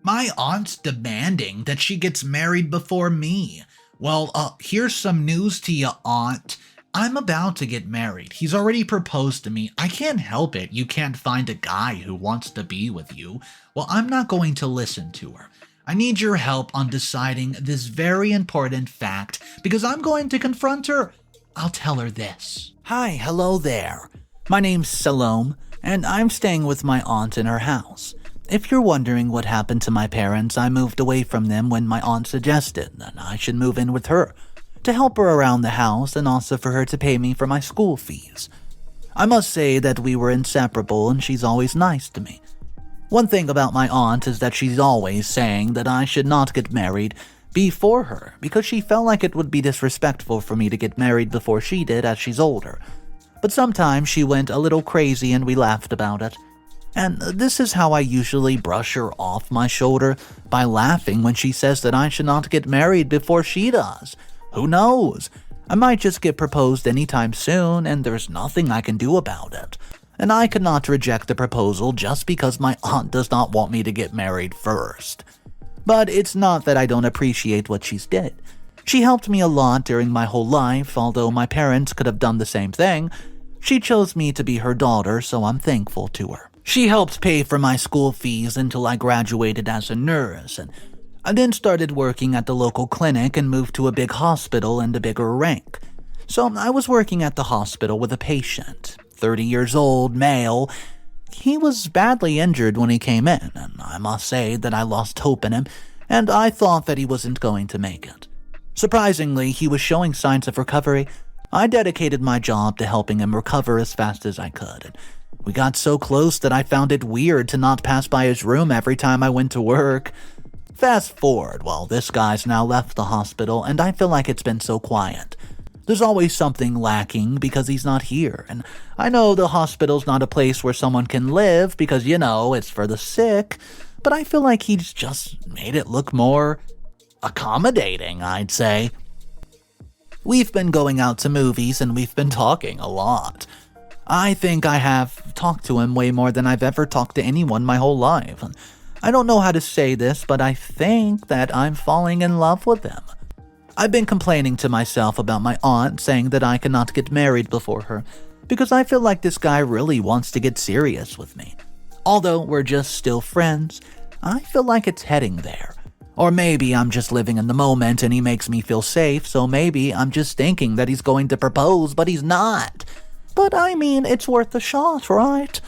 My aunt's demanding that she gets married before me. Well, here's some news to you, aunt. I'm about to get married. He's already proposed to me. I can't help it. You can't find a guy who wants to be with you. Well, I'm not going to listen to her. I need your help on deciding this very important fact because I'm going to confront her. I'll tell her this. Hi, hello there. My name's Salome, and I'm staying with my aunt in her house. If you're wondering what happened to my parents, I moved away from them when my aunt suggested that I should move in with her to help her around the house and also for her to pay me for my school fees. I must say that we were inseparable and she's always nice to me. One thing about my aunt is that she's always saying that I should not get married before her because she felt like it would be disrespectful for me to get married before she did as she's older. But sometimes she went a little crazy and we laughed about it. And this is how I usually brush her off my shoulder, by laughing when she says that I should not get married before she does. Who knows? I might just get proposed anytime soon and there's nothing I can do about it. And I could not reject the proposal just because my aunt does not want me to get married first. But it's not that I don't appreciate what she's did. She helped me a lot during my whole life, although my parents could have done the same thing. She chose me to be her daughter, so I'm thankful to her. She helped pay for my school fees until I graduated as a nurse, and I then started working at the local clinic and moved to a big hospital and a bigger rank. So I was working at the hospital with a patient, 30 years old, male. He was badly injured when he came in, and I must say that I lost hope in him, and I thought that he wasn't going to make it. Surprisingly, he was showing signs of recovery. I dedicated my job to helping him recover as fast as I could, and we got so close that I found it weird to not pass by his room every time I went to work. Fast forward, well, this guy's now left the hospital, and I feel like it's been so quiet. There's always something lacking because he's not here, and I know the hospital's not a place where someone can live because, it's for the sick, but I feel like he's just made it look more accommodating, I'd say. We've been going out to movies and we've been talking a lot. I think I have talked to him way more than I've ever talked to anyone my whole life. I don't know how to say this, but I think that I'm falling in love with him. I've been complaining to myself about my aunt saying that I cannot get married before her because I feel like this guy really wants to get serious with me. Although we're just still friends, I feel like it's heading there. Or maybe I'm just living in the moment and he makes me feel safe, so maybe I'm just thinking that he's going to propose, but he's not. But I mean, it's worth a shot, right?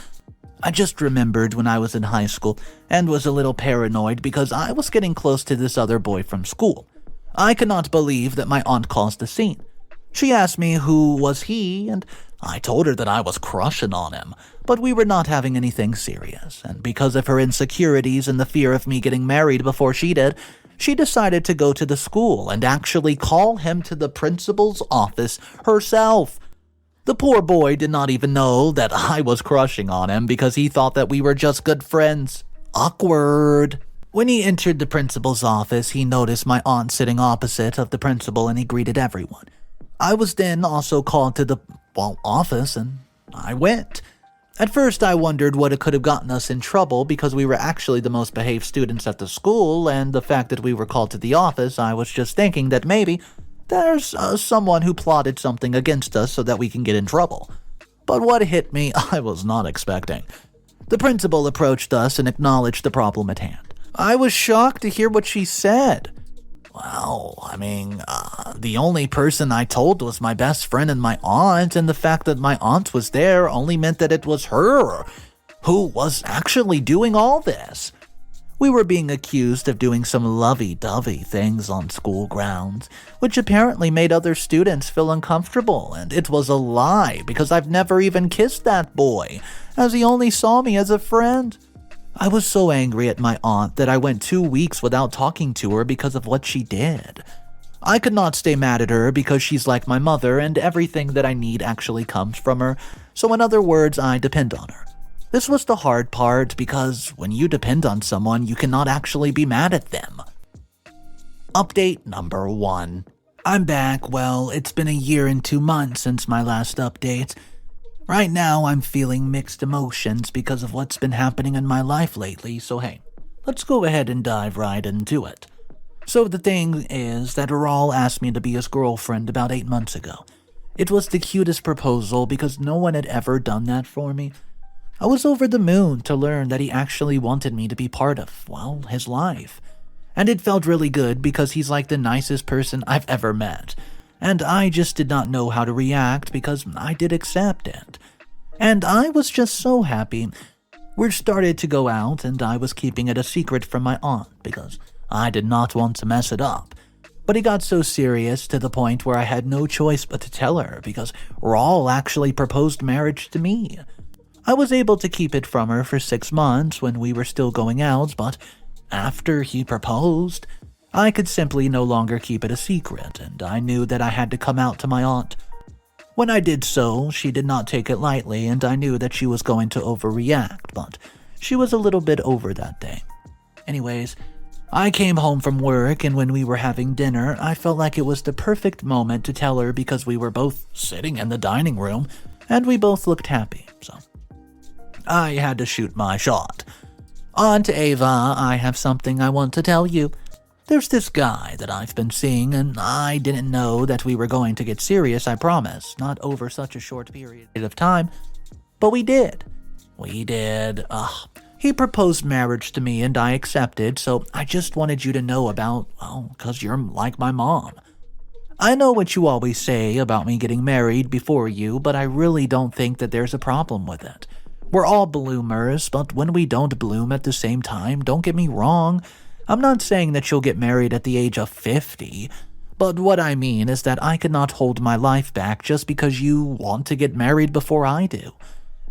I just remembered when I was in high school and was a little paranoid because I was getting close to this other boy from school. I could not believe that my aunt caused a scene. She asked me who was he, and I told her that I was crushing on him, but we were not having anything serious, and because of her insecurities and the fear of me getting married before she did, she decided to go to the school and actually call him to the principal's office herself. The poor boy did not even know that I was crushing on him because he thought that we were just good friends. Awkward. When he entered the principal's office, he noticed my aunt sitting opposite of the principal and he greeted everyone. I was then also called to the office and I went. At first I wondered what it could have gotten us in trouble because we were actually the most behaved students at the school, and the fact that we were called to the office, I was just thinking that maybe there's someone who plotted something against us so that we can get in trouble. But what hit me, I was not expecting. The principal approached us and acknowledged the problem at hand. I was shocked to hear what she said. Well, the only person I told was my best friend and my aunt, and the fact that my aunt was there only meant that it was her who was actually doing all this. We were being accused of doing some lovey-dovey things on school grounds, which apparently made other students feel uncomfortable, and it was a lie because I've never even kissed that boy, as he only saw me as a friend. I was so angry at my aunt that I went 2 weeks without talking to her because of what she did. I could not stay mad at her because she's like my mother and everything that I need actually comes from her, so in other words, I depend on her. This was the hard part because when you depend on someone, you cannot actually be mad at them. Update number 1. I'm back. Well, it's been a year and 2 months since my last update. Right now, I'm feeling mixed emotions because of what's been happening in my life lately, so hey, let's go ahead and dive right into it. So the thing is that Raul asked me to be his girlfriend about 8 months ago. It was the cutest proposal because no one had ever done that for me. I was over the moon to learn that he actually wanted me to be part of, well, his life. And it felt really good because he's like the nicest person I've ever met. And I just did not know how to react because I did accept it. And I was just so happy. We started to go out and I was keeping it a secret from my aunt because I did not want to mess it up. But it got so serious to the point where I had no choice but to tell her because Raul actually proposed marriage to me. I was able to keep it from her for 6 months when we were still going out, but after he proposed, I could simply no longer keep it a secret, and I knew that I had to come out to my aunt. When I did so, she did not take it lightly, and I knew that she was going to overreact, but she was a little bit over that day. Anyways, I came home from work, and when we were having dinner, I felt like it was the perfect moment to tell her because we were both sitting in the dining room, and we both looked happy, so I had to shoot my shot. Aunt Ava, I have something I want to tell you. There's this guy that I've been seeing, and I didn't know that we were going to get serious, I promise. Not over such a short period of time. But we did. He proposed marriage to me, and I accepted, so I just wanted you to know about, well, 'cause you're like my mom. I know what you always say about me getting married before you, but I really don't think that there's a problem with it. We're all bloomers, but when we don't bloom at the same time, don't get me wrong, I'm not saying that you'll get married at the age of 50, but what I mean is that I cannot hold my life back just because you want to get married before I do.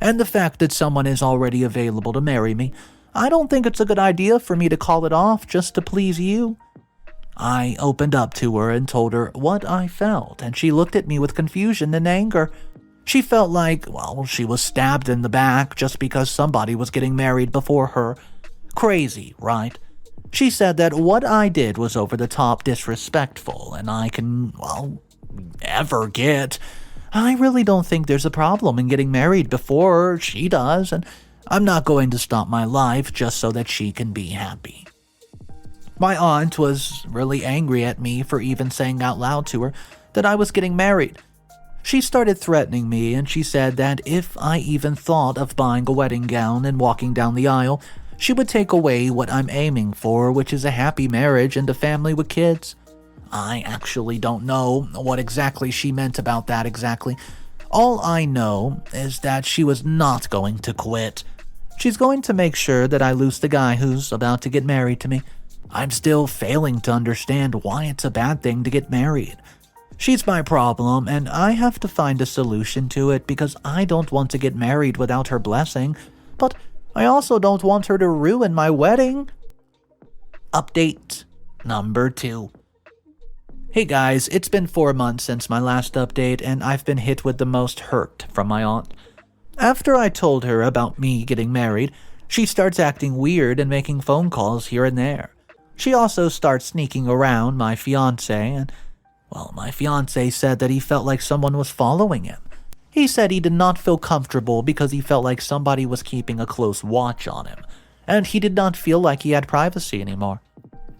And the fact that someone is already available to marry me, I don't think it's a good idea for me to call it off just to please you. I opened up to her and told her what I felt, and she looked at me with confusion and anger. She felt like, well, she was stabbed in the back just because somebody was getting married before her. Crazy, right? She said that what I did was over the top disrespectful, and I can, well, ever get. I really don't think there's a problem in getting married before she does, and I'm not going to stop my life just so that she can be happy. My aunt was really angry at me for even saying out loud to her that I was getting married. She started threatening me, and she said that if I even thought of buying a wedding gown and walking down the aisle, she would take away what I'm aiming for, which is a happy marriage and a family with kids. I actually don't know what exactly she meant about that exactly. All I know is that she was not going to quit. She's going to make sure that I lose the guy who's about to get married to me. I'm still failing to understand why it's a bad thing to get married. She's my problem, and I have to find a solution to it because I don't want to get married without her blessing, but I also don't want her to ruin my wedding. Update number 2. Hey guys, it's been 4 months since my last update, and I've been hit with the most hurt from my aunt. After I told her about me getting married, she starts acting weird and making phone calls here and there. She also starts sneaking around my fiancé, and well, my fiancé said that he felt like someone was following him. He said he did not feel comfortable because he felt like somebody was keeping a close watch on him, and he did not feel like he had privacy anymore.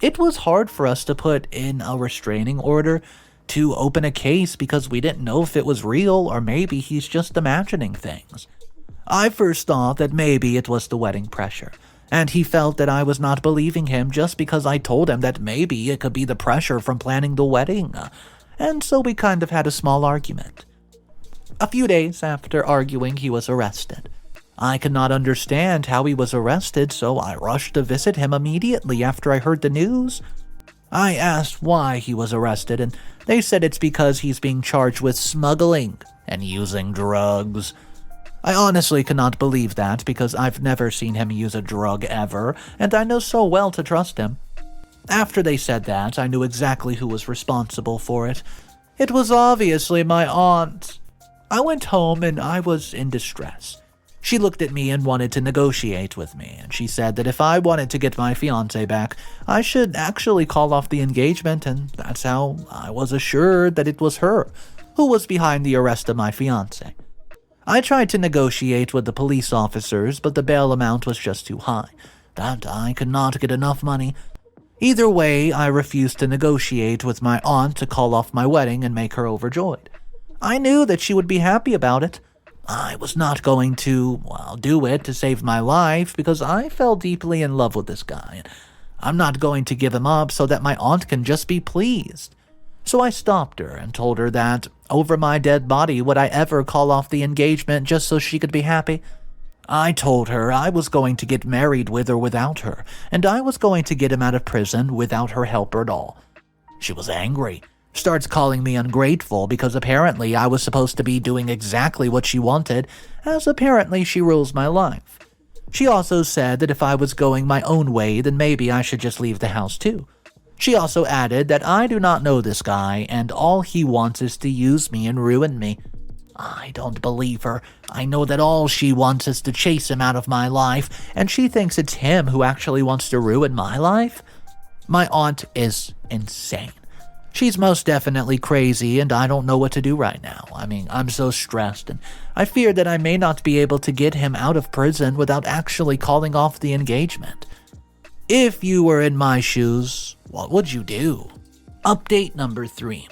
It was hard for us to put in a restraining order to open a case because we didn't know if it was real or maybe he's just imagining things. I first thought that maybe it was the wedding pressure, and he felt that I was not believing him just because I told him that maybe it could be the pressure from planning the wedding, and so we kind of had a small argument. A few days after arguing, he was arrested. I could not understand how he was arrested, so I rushed to visit him immediately after I heard the news. I asked why he was arrested, and they said it's because he's being charged with smuggling and using drugs. I honestly cannot believe that because I've never seen him use a drug ever, and I know so well to trust him. After they said that, I knew exactly who was responsible for it. It was obviously my aunt. I went home and I was in distress. She looked at me and wanted to negotiate with me, and she said that if I wanted to get my fiancé back, I should actually call off the engagement, and that's how I was assured that it was her who was behind the arrest of my fiancé. I tried to negotiate with the police officers, but the bail amount was just too high. that I could not get enough money. Either way, I refused to negotiate with my aunt to call off my wedding and make her overjoyed. I knew that she would be happy about it. I was not going to, do it to save my life because I fell deeply in love with this guy. I'm not going to give him up so that my aunt can just be pleased. So I stopped her and told her that, over my dead body, would I ever call off the engagement just so she could be happy? I told her I was going to get married with or without her, and I was going to get him out of prison without her help at all. She was angry, starts calling me ungrateful because apparently I was supposed to be doing exactly what she wanted, as apparently she rules my life. She also said that if I was going my own way, then maybe I should just leave the house too. She also added that I do not know this guy, and all he wants is to use me and ruin me. I don't believe her. I know that all she wants is to chase him out of my life, and she thinks it's him who actually wants to ruin my life. My aunt is insane. She's most definitely crazy, and I don't know what to do right now. I'm so stressed, and I fear that I may not be able to get him out of prison without actually calling off the engagement. If you were in my shoes, what would you do? Update number 3.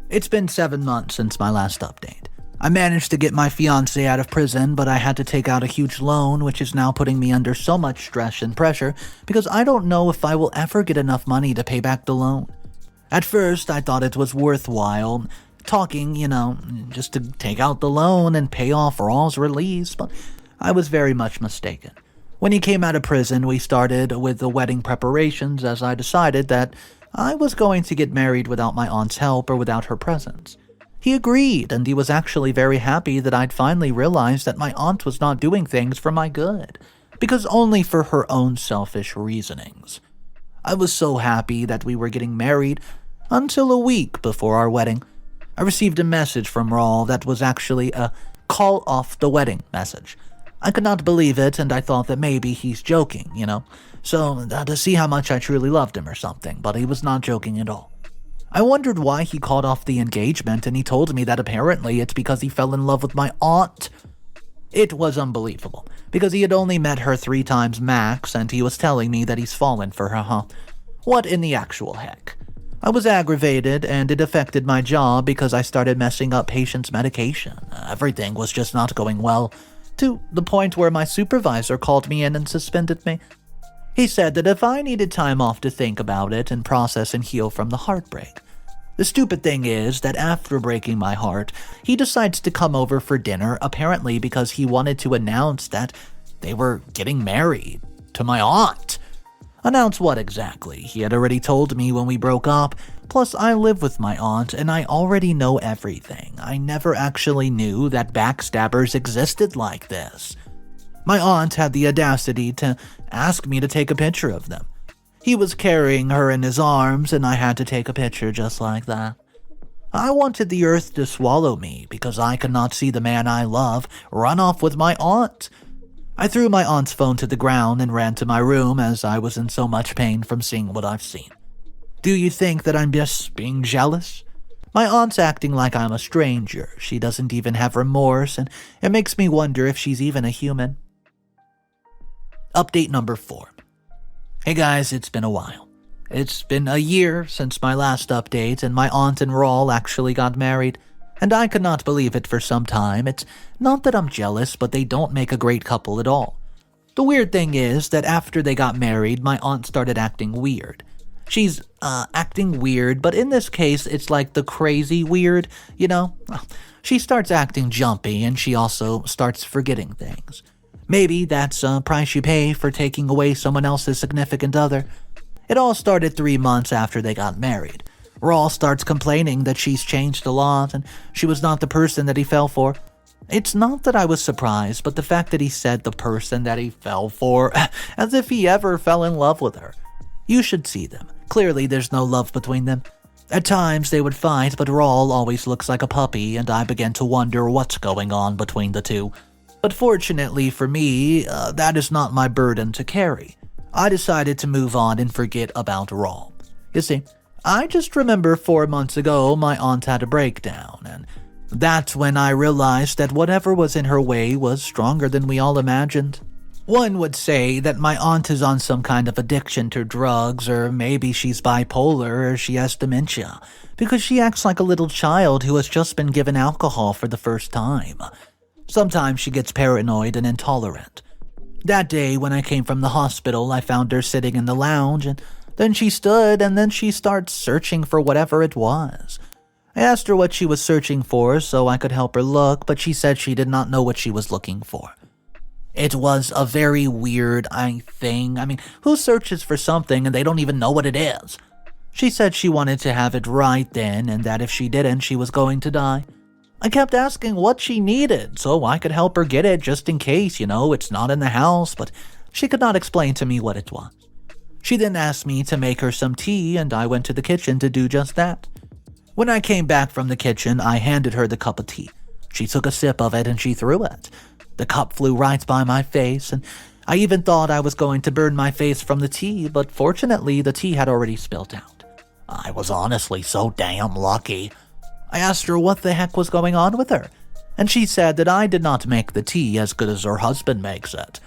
It's been 7 months since my last update. I managed to get my fiancé out of prison, but I had to take out a huge loan, which is now putting me under so much stress and pressure because I don't know if I will ever get enough money to pay back the loan. At first, I thought it was worthwhile talking, just to take out the loan and pay off Raul's release, but I was very much mistaken. When he came out of prison, we started with the wedding preparations as I decided that I was going to get married without my aunt's help or without her presence. He agreed, and he was actually very happy that I'd finally realized that my aunt was not doing things for my good, because only for her own selfish reasonings. I was so happy that we were getting married until a week before our wedding. I received a message from Raul that was actually a call off the wedding message. I could not believe it, and I thought that maybe he's joking, so to see how much I truly loved him or something, but he was not joking at all. I wondered why he called off the engagement, and he told me that apparently it's because he fell in love with my aunt. It was unbelievable, because he had only met her 3 times max, and he was telling me that he's fallen for her, What in the actual heck? I was aggravated, and it affected my job because I started messing up patients' medication. Everything was just not going well, to the point where my supervisor called me in and suspended me. He said that if I needed time off to think about it and process and heal from the heartbreak. The stupid thing is that after breaking my heart, he decides to come over for dinner, apparently because he wanted to announce that they were getting married to my aunt. Announce what exactly? He had already told me when we broke up. Plus, I live with my aunt, and I already know everything. I never actually knew that backstabbers existed like this. My aunt had the audacity to ask me to take a picture of them. He was carrying her in his arms, and I had to take a picture just like that. I wanted the earth to swallow me because I could not see the man I love run off with my aunt. I threw my aunt's phone to the ground and ran to my room as I was in so much pain from seeing what I've seen. Do you think that I'm just being jealous? My aunt's acting like I'm a stranger. She doesn't even have remorse, and it makes me wonder if she's even a human. Update number 4. Hey guys, it's been a while. It's been a year since my last update, and my aunt and Raul actually got married, and I could not believe it for some time. It's not that I'm jealous, but they don't make a great couple at all. The weird thing is that after they got married, my aunt started acting weird. She's acting weird, but in this case, it's like the crazy weird, She starts acting jumpy, and she also starts forgetting things. Maybe that's a price you pay for taking away someone else's significant other. It all started 3 months after they got married. Raul starts complaining that she's changed a lot, and she was not the person that he fell for. It's not that I was surprised, but the fact that he said the person that he fell for, as if he ever fell in love with her. You should see them. Clearly, there's no love between them. At times, they would fight, but Raul always looks like a puppy, and I began to wonder what's going on between the two. But fortunately for me, that is not my burden to carry. I decided to move on and forget about Raul. You see, I just remember 4 months ago, my aunt had a breakdown, and that's when I realized that whatever was in her way was stronger than we all imagined. One would say that my aunt is on some kind of addiction to drugs, or maybe she's bipolar or she has dementia, because she acts like a little child who has just been given alcohol for the first time. Sometimes she gets paranoid and intolerant. That day when I came from the hospital, I found her sitting in the lounge, and then she stood and then she starts searching for whatever it was. I asked her what she was searching for so I could help her look, but she said she did not know what she was looking for. It was a very weird thing. Who searches for something and they don't even know what it is? She said she wanted to have it right then, and that if she didn't, she was going to die. I kept asking what she needed so I could help her get it just in case, it's not in the house, but she could not explain to me what it was. She then asked me to make her some tea, and I went to the kitchen to do just that. When I came back from the kitchen, I handed her the cup of tea. She took a sip of it and she threw it. The cup flew right by my face, and I even thought I was going to burn my face from the tea, but fortunately the tea had already spilled out. I was honestly so damn lucky. I asked her what the heck was going on with her, and she said that I did not make the tea as good as her husband makes it.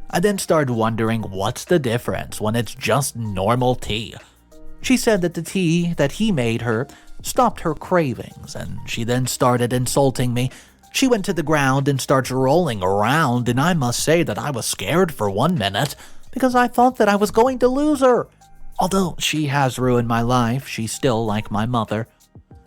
I then started wondering what's the difference when it's just normal tea. She said that the tea that he made her stopped her cravings, and she then started insulting me. She went to the ground and started rolling around, and I must say that I was scared for 1 minute because I thought that I was going to lose her. Although she has ruined my life, she's still like my mother.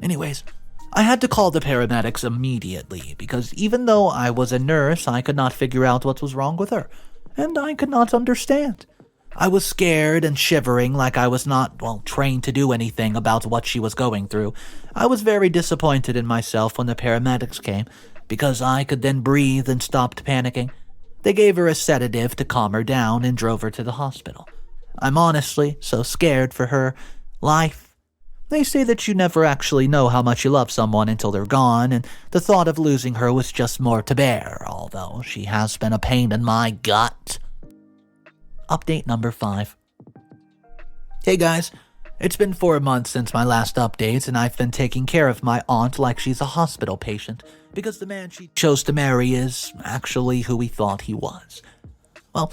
Anyways, I had to call the paramedics immediately because even though I was a nurse, I could not figure out what was wrong with her, and I could not understand. I was scared and shivering like I was not, trained to do anything about what she was going through. I was very disappointed in myself when the paramedics came because I could then breathe and stopped panicking. They gave her a sedative to calm her down and drove her to the hospital. I'm honestly so scared for her life. They say that you never actually know how much you love someone until they're gone, and the thought of losing her was just more to bear, although she has been a pain in my gut. Update number 5. Hey guys, it's been 4 months since my last update, and I've been taking care of my aunt like she's a hospital patient, because the man she chose to marry is actually who we thought he was. Well,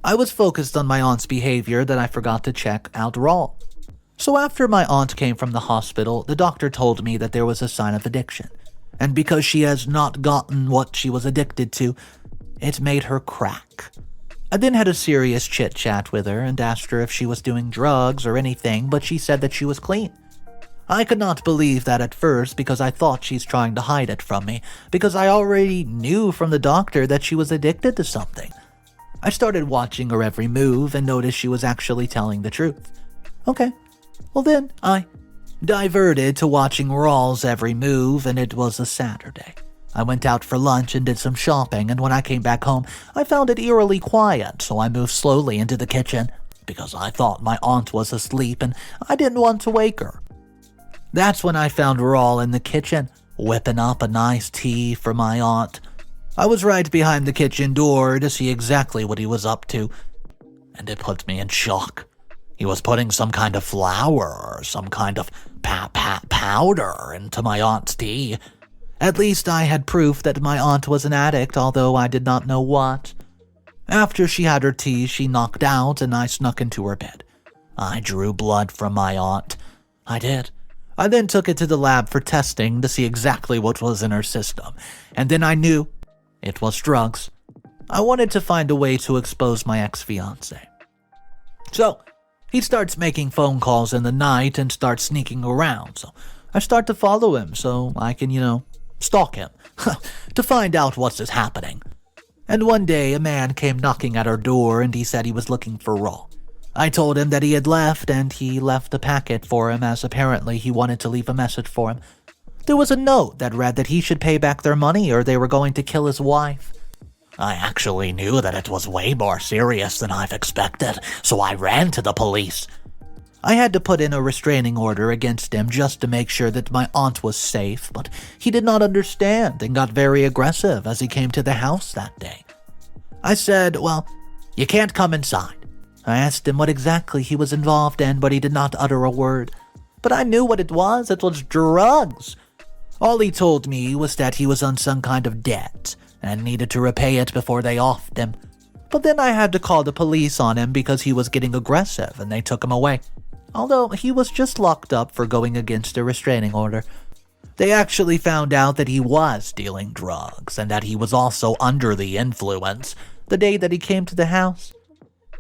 I was focused on my aunt's behavior that I forgot to check out Raul. So after my aunt came from the hospital, the doctor told me that there was a sign of addiction, and because she has not gotten what she was addicted to, it made her crack. I then had a serious chit-chat with her and asked her if she was doing drugs or anything, but she said that she was clean. I could not believe that at first because I thought she's trying to hide it from me, because I already knew from the doctor that she was addicted to something. I started watching her every move and noticed she was actually telling the truth. Okay, well then I diverted to watching Raul's every move, and it was a Saturday. I went out for lunch and did some shopping, and when I came back home, I found it eerily quiet, so I moved slowly into the kitchen because I thought my aunt was asleep and I didn't want to wake her. That's when I found Raul in the kitchen, whipping up a nice tea for my aunt. I was right behind the kitchen door to see exactly what he was up to, and it put me in shock. He was putting some kind of flour or some kind of powder into my aunt's tea. At least I had proof that my aunt was an addict, although I did not know what. After she had her tea, she knocked out and I snuck into her bed. I drew blood from my aunt. I did. I then took it to the lab for testing to see exactly what was in her system, and then I knew it was drugs. I wanted to find a way to expose my ex-fiancé. So, he starts making phone calls in the night and starts sneaking around, so I start to follow him so I can, stalk him, to find out what's happening. And one day, a man came knocking at our door and he said he was looking for Raul. I told him that he had left, and he left a packet for him as apparently he wanted to leave a message for him. There was a note that read that he should pay back their money or they were going to kill his wife. I actually knew that it was way more serious than I've expected, so I ran to the police. I had to put in a restraining order against him just to make sure that my aunt was safe, but he did not understand and got very aggressive as he came to the house that day. I said, well, you can't come inside. I asked him what exactly he was involved in, but he did not utter a word. But I knew what it was. It was drugs. All he told me was that he was on some kind of debt and needed to repay it before they offed him. But then I had to call the police on him because he was getting aggressive and they took him away. Although he was just locked up for going against a restraining order. They actually found out that he was dealing drugs and that he was also under the influence the day that he came to the house.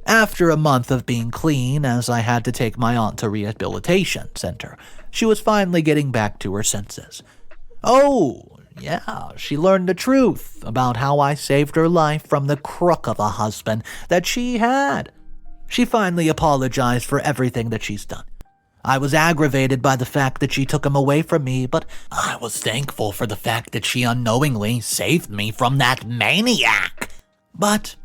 After a month of being clean, as I had to take my aunt to rehabilitation center, she was finally getting back to her senses. Oh, yeah, she learned the truth about how I saved her life from the crook of a husband that she had. She finally apologized for everything that she's done. I was aggravated by the fact that she took him away from me, but I was thankful for the fact that she unknowingly saved me from that maniac. But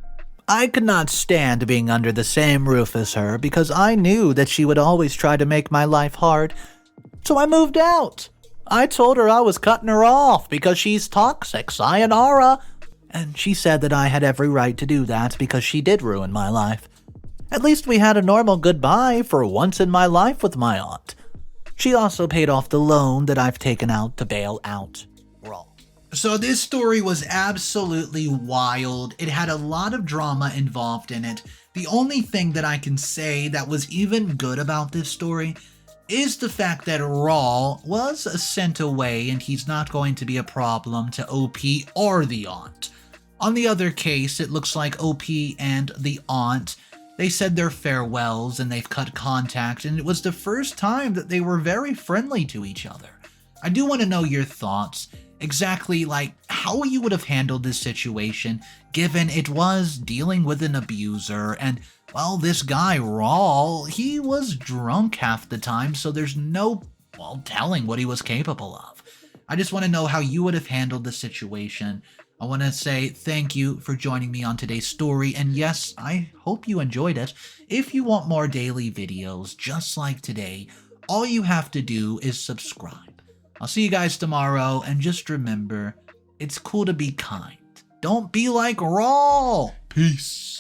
I could not stand being under the same roof as her because I knew that she would always try to make my life hard. So I moved out. I told her I was cutting her off because she's toxic, sayonara. And she said that I had every right to do that because she did ruin my life. At least we had a normal goodbye for once in my life with my aunt. She also paid off the loan that I've taken out to bail out Raul. So this story was absolutely wild. It had a lot of drama involved in it. The only thing that I can say that was even good about this story is the fact that Raul was sent away and he's not going to be a problem to OP or the aunt. On the other case, it looks like OP and the aunt, they said their farewells and they've cut contact, and it was the first time that they were very friendly to each other. I do want to know your thoughts, exactly like how you would have handled this situation, given it was dealing with an abuser, and well, this guy, Raul, he was drunk half the time, so there's no, telling what he was capable of. I just want to know how you would have handled the situation. I want to say thank you for joining me on today's story, and yes, I hope you enjoyed it. If you want more daily videos just like today, all you have to do is subscribe. I'll see you guys tomorrow, and just remember, it's cool to be kind. Don't be like Raul. Peace.